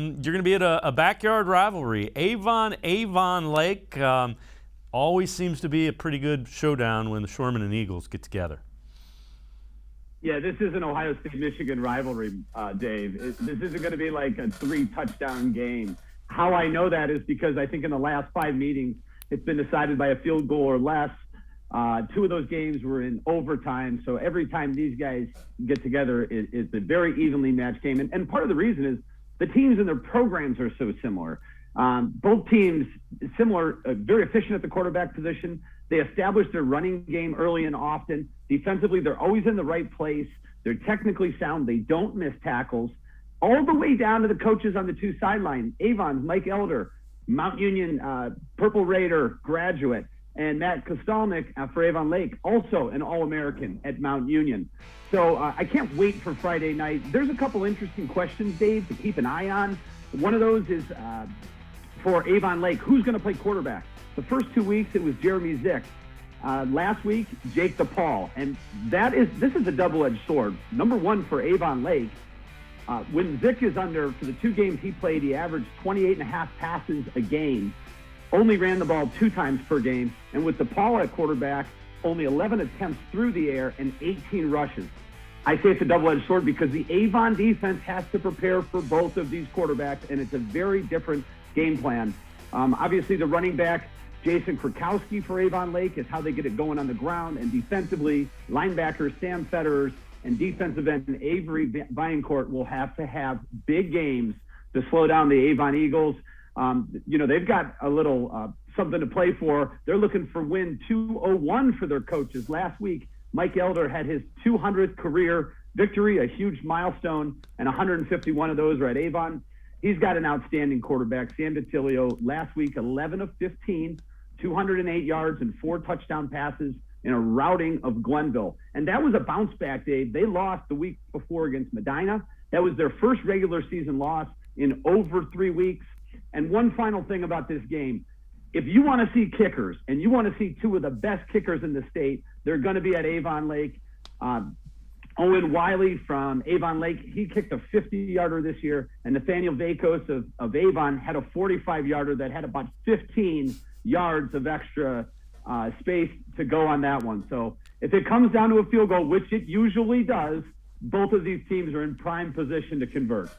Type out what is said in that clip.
You're going to be at a backyard rivalry. Avon Lake always seems to be a pretty good showdown when the Shoremen and Eagles get together. Yeah, this is an Ohio State-Michigan rivalry, Dave. This isn't going to be like a 3-touchdown game. How I know that is because I think in the last 5 meetings, it's been decided by a field goal or less. 2 of those games were in overtime. So every time these guys get together, it's a very evenly matched game. And part of the reason is the teams and their programs are so similar. Both teams similar, very efficient at the quarterback position. They establish their running game early and often. Defensively, they're always in the right place. They're technically sound. They don't miss tackles. All the way down to the coaches on the 2 sidelines. Avon's Mike Elder, Mount Union Purple Raider graduate, and Matt Kostelnik for Avon Lake, also an All-American at Mount Union. So I can't wait for Friday night. There's a couple interesting questions, Dave, to keep an eye on. One of those is for Avon Lake, who's going to play quarterback? The first 2 weeks, it was Jeremy Zick. Last week, Jake DePaul. And this is a double-edged sword. Number one for Avon Lake, when Zick is under, for the 2 games he played, he averaged 28.5 passes a game, only ran the ball 2 times per game. And with DePaul at quarterback, only 11 attempts through the air and 18 rushes. I say it's a double-edged sword because the Avon defense has to prepare for both of these quarterbacks, and it's a very different game plan. Obviously, the running back, Jason Krakowski for Avon Lake, is how they get it going on the ground. And defensively, linebacker Sam Federers and defensive end Avery Viancourt will have to have big games to slow down the Avon Eagles. They've got a little something to play for. They're looking for win 201 for their coaches. Last week, Mike Elder had his 200th career victory, a huge milestone, and 151 of those are at Avon. He's got an outstanding quarterback, Sam DiTilio. Last week, 11 of 15, 208 yards and 4 touchdown passes in a routing of Glenville. And that was a bounce back, Dave. They lost the week before against Medina. That was their first regular season loss in over 3 weeks. And one final thing about this game, if you want to see kickers and you want to see 2 of the best kickers in the state, they're going to be at Avon Lake. Owen Wiley from Avon Lake, he kicked a 50-yarder this year, and Nathaniel Vakos of Avon had a 45-yarder that had about 15 yards of extra space to go on that one. So if it comes down to a field goal, which it usually does, both of these teams are in prime position to convert.